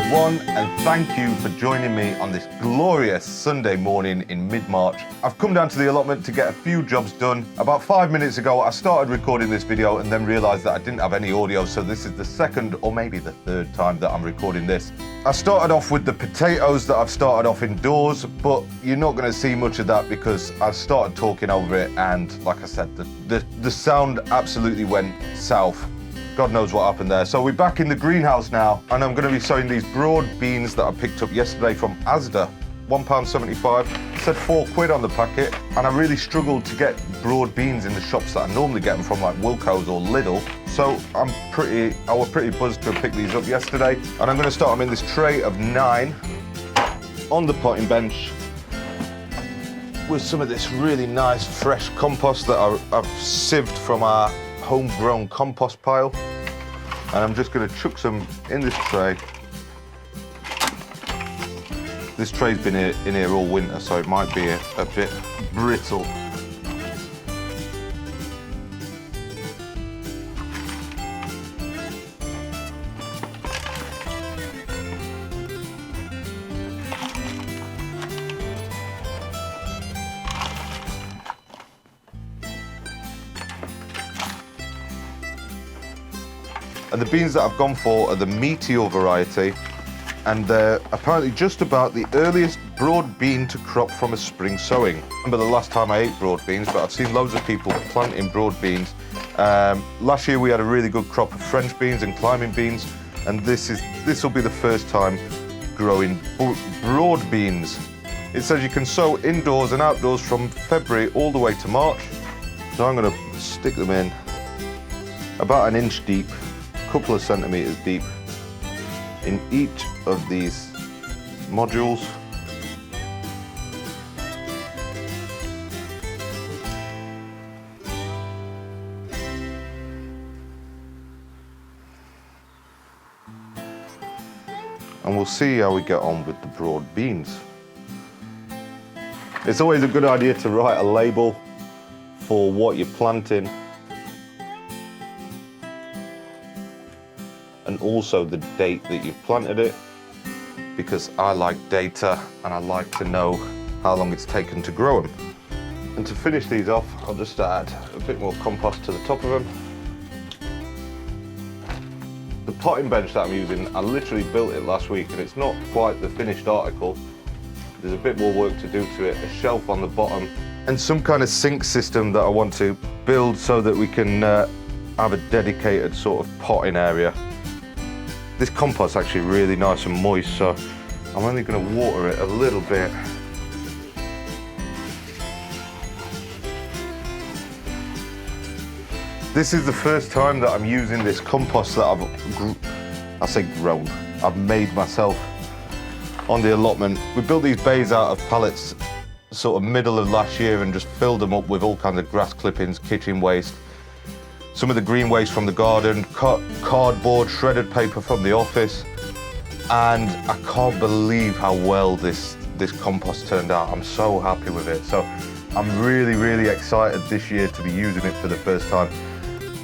everyone, and thank you for joining me on this glorious Sunday morning in mid-March. I've come down to the allotment to get a few jobs done. About 5 minutes ago, I started recording this video and then realized that I didn't have any audio, so this is the second or maybe the third time that I'm recording this. I started off with the potatoes that I've started off indoors, but you're not going to see much of that because I started talking over it, and like I said, the sound absolutely went south. God knows what happened there. So we're back in the greenhouse now, and I'm going to be sowing these broad beans that I picked up yesterday from Asda. £1.75, said £4 on the packet, and I really struggled to get broad beans in the shops that I normally get them from, like Wilko's or Lidl. So I was pretty buzzed to have picked these up yesterday, and I'm going to start them in this tray of 9 on the potting bench with some of this really nice fresh compost that I've sieved from our homegrown compost pile, and I'm just going to chuck some in this tray. This tray's been in here all winter, so it might be a bit brittle. And the beans that I've gone for are the Meteor variety, and they're apparently just about the earliest broad bean to crop from a spring sowing. I remember the last time I ate broad beans, but I've seen loads of people planting broad beans. Last year we had a really good crop of French beans and climbing beans, and this will be the first time growing broad beans. It says you can sow indoors and outdoors from February all the way to March. So I'm going to stick them in about 1 inch deep, couple of centimeters deep in each of these modules. And we'll see how we get on with the broad beans. It's always a good idea to write a label for what you're planting, and also the date that you've planted it, because I like data and I like to know how long it's taken to grow them. And to finish these off, I'll just add a bit more compost to the top of them. The potting bench that I'm using, I literally built it last week, and it's not quite the finished article. There's a bit more work to do to it, a shelf on the bottom, and some kind of sink system that I want to build so that we can have a dedicated sort of potting area. This compost's actually really nice and moist, so I'm only going to water it a little bit. This is the first time that I'm using this compost that I've made myself on the allotment. We built these bays out of pallets sort of middle of last year and just filled them up with all kinds of grass clippings, kitchen waste, some of the green waste from the garden, cardboard, shredded paper from the office, and I can't believe how well this compost turned out. I'm so happy with it. So I'm really, really excited this year to be using it for the first time,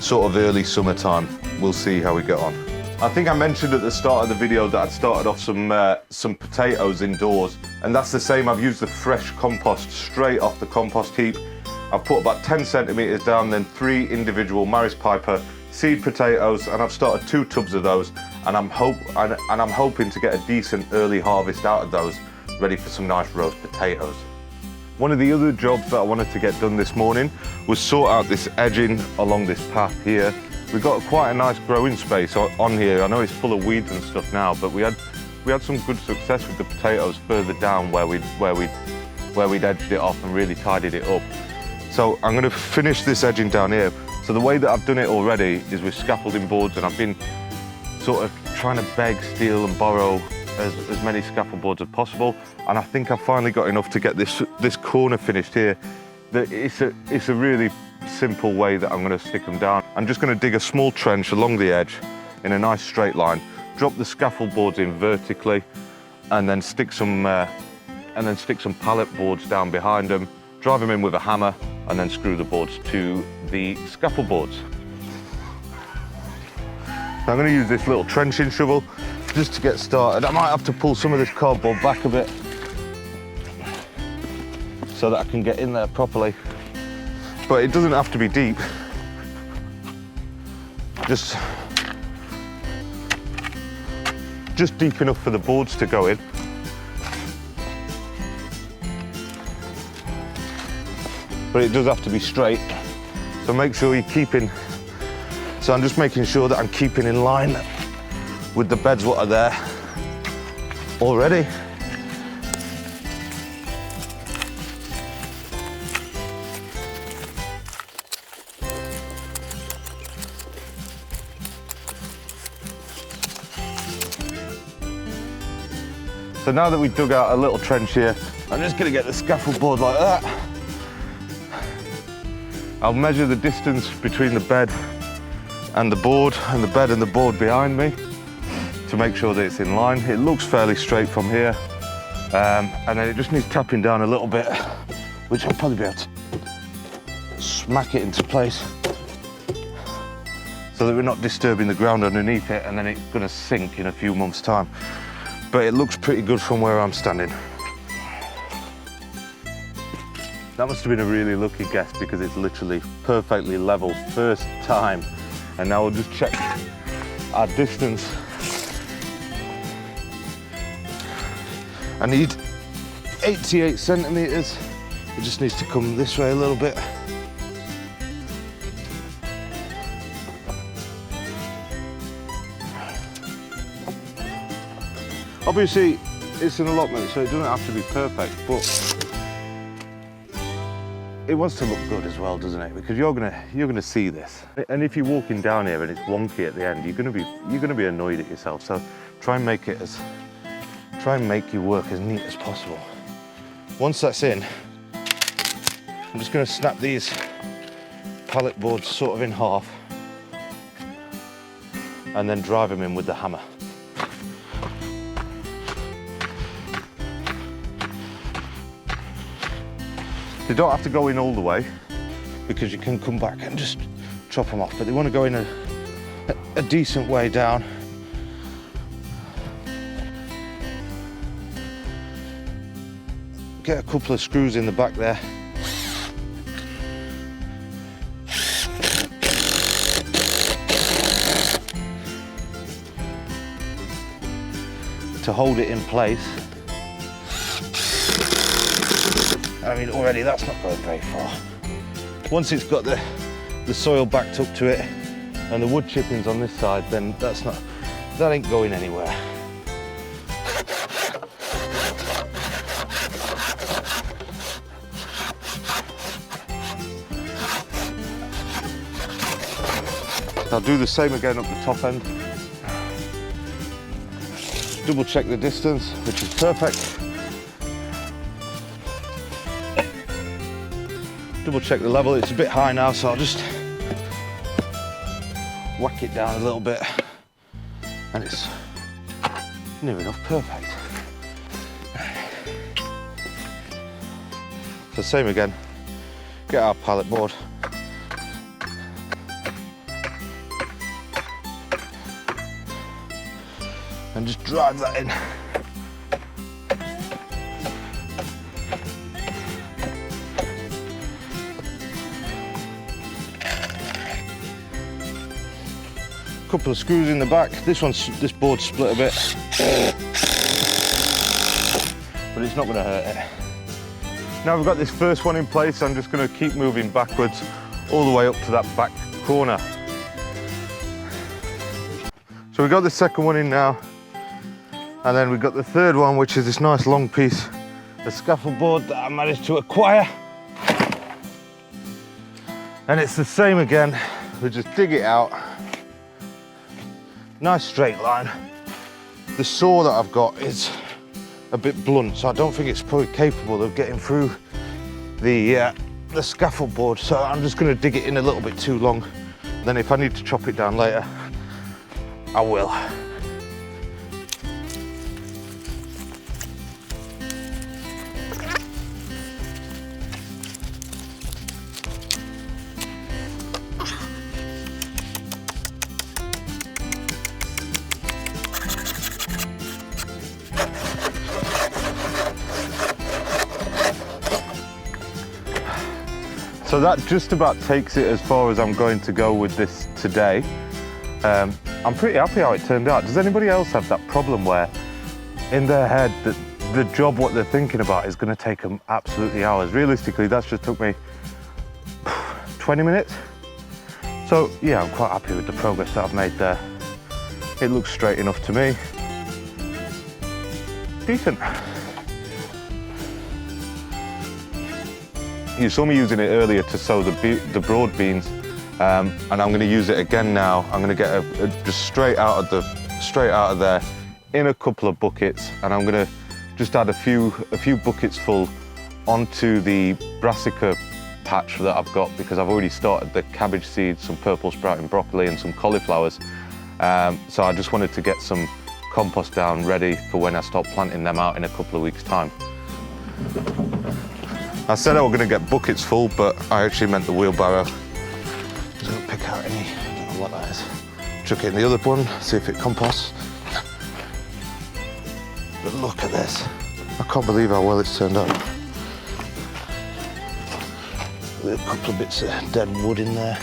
sort of early summertime. We'll see how we get on. I think I mentioned at the start of the video that I'd started off some potatoes indoors, and that's the same. I've used the fresh compost straight off the compost heap. I've put about 10 centimeters down, then 3 individual Maris Piper seed potatoes, and I've started 2 tubs of those, and I'm hoping to get a decent early harvest out of those, ready for some nice roast potatoes. One of the other jobs that I wanted to get done this morning was sort out this edging along this path here. We've got quite a nice growing space on here. I know it's full of weeds and stuff now, but we had some good success with the potatoes further down where we'd edged it off and really tidied it up. So I'm going to finish this edging down here. So the way that I've done it already is with scaffolding boards, and I've been sort of trying to beg, steal and borrow as many scaffold boards as possible. And I think I've finally got enough to get this corner finished here. It's a really simple way that I'm going to stick them down. I'm just going to dig a small trench along the edge in a nice straight line, drop the scaffold boards in vertically, and then stick some pallet boards down behind them, drive them in with a hammer, and then screw the boards to the scaffold boards. So I'm going to use this little trenching shovel just to get started. I might have to pull some of this cardboard back a bit so that I can get in there properly. But it doesn't have to be deep. Just deep enough for the boards to go in. But it does have to be straight. So make sure you're keeping, so I'm just making sure that I'm keeping in line with the beds what are there already. So now that we've dug out a little trench here, I'm just gonna get the scaffold board like that. I'll measure the distance between the bed and the board, and the bed and the board behind me to make sure that it's in line. It looks fairly straight from here, and then it just needs tapping down a little bit, which I'll probably be able to smack it into place so that we're not disturbing the ground underneath it, and then it's gonna sink in a few months' time. But it looks pretty good from where I'm standing. That must have been a really lucky guess because it's literally perfectly level first time. And now we'll just check our distance. I need 88 centimeters. It just needs to come this way a little bit. Obviously, it's an allotment, so it doesn't have to be perfect, but it wants to look good as well, doesn't it? Because you're gonna see this, and if you're walking down here and it's wonky at the end, you're gonna be annoyed at yourself. So try and make your work as neat as possible. Once that's in, I'm just gonna snap these pallet boards sort of in half, and then drive them in with the hammer. They don't have to go in all the way because you can come back and just chop them off, but they want to go in a decent way down. Get a couple of screws in the back there. To hold it in place. I mean, already that's not going very far. Once it's got the soil backed up to it and the wood chippings on this side, then that ain't going anywhere. I'll do the same again up the top end. Double check the distance, which is perfect. Double check the level, it's a bit high now, so I'll just whack it down a little bit, and it's near enough perfect. So same again, get our pallet board, and just drive that in. Couple of screws in the back. This board's split a bit, but it's not going to hurt it. Now we've got this first one in place, I'm just going to keep moving backwards all the way up to that back corner. So we've got the second one in now, and then we've got the third one, which is this nice long piece of scaffold board that I managed to acquire. And it's the same again, we just dig it out. Nice straight line. The saw that I've got is a bit blunt, so I don't think it's probably capable of getting through the scaffold board, so I'm just going to dig it in a little bit too long. Then if I need to chop it down later, I will. So that just about takes it as far as I'm going to go with this today. I'm pretty happy how it turned out. Does anybody else have that problem where in their head that the job what they're thinking about is going to take them absolutely hours? Realistically, that's just took me 20 minutes. So yeah, I'm quite happy with the progress that I've made there. It looks straight enough to me. Decent. You saw me using it earlier to sow the broad beans, and I'm going to use it again now. I'm going to get just straight out of there in a couple of buckets, and I'm going to just add a few buckets full onto the brassica patch that I've got, because I've already started the cabbage seeds, some purple sprouting broccoli and some cauliflowers. So I just wanted to get some compost down ready for when I start planting them out in a couple of weeks' time. I said I was going to get buckets full, but I actually meant the wheelbarrow. Just going to pick out any, I don't know what that is. Chuck it in the other one, see if it composts. But look at this. I can't believe how well it's turned out. With a couple of bits of dead wood in there.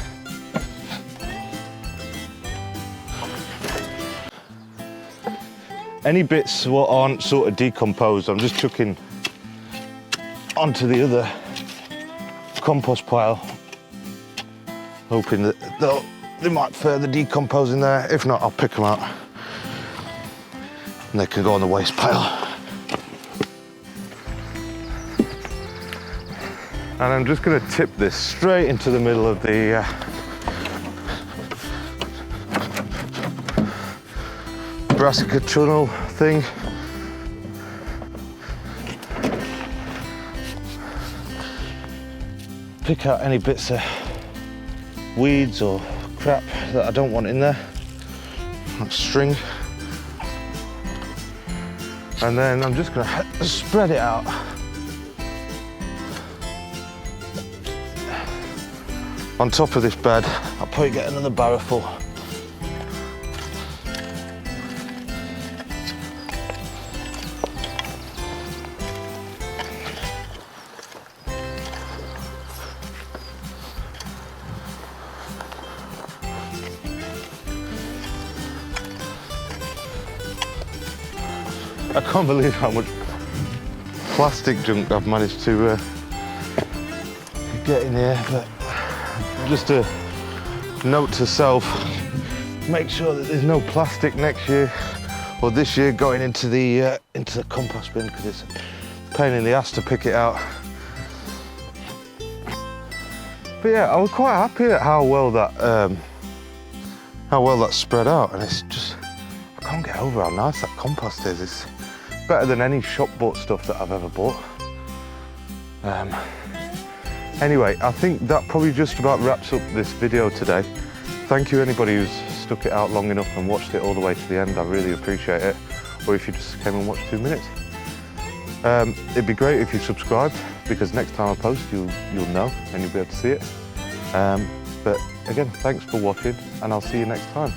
Any bits what aren't sort of decomposed, I'm just chucking onto the other compost pile, hoping that they might further decompose in there. If not, I'll pick them out and they can go on the waste pile. And I'm just going to tip this straight into the middle of the brassica tunnel thing. Pick out any bits of weeds or crap that I don't want in there, like string. And then I'm just gonna spread it out. On top of this bed, I'll probably get another barrow full. I can't believe how much plastic junk I've managed to get in here, but just a note to self, make sure that there's no plastic next year or this year going into the compost bin, because it's a pain in the ass to pick it out. But yeah, I was quite happy at how well that spread out, and it's just, I can't get over how nice that compost is. It's better than any shop bought stuff that I've ever bought. Anyway, I think that probably just about wraps up this video today. Thank you anybody who's stuck it out long enough and watched it all the way to the end. I really appreciate it. Or if you just came and watched 2 minutes. It'd be great if you subscribed, because next time I post you'll know and you'll be able to see it. But again, thanks for watching, and I'll see you next time.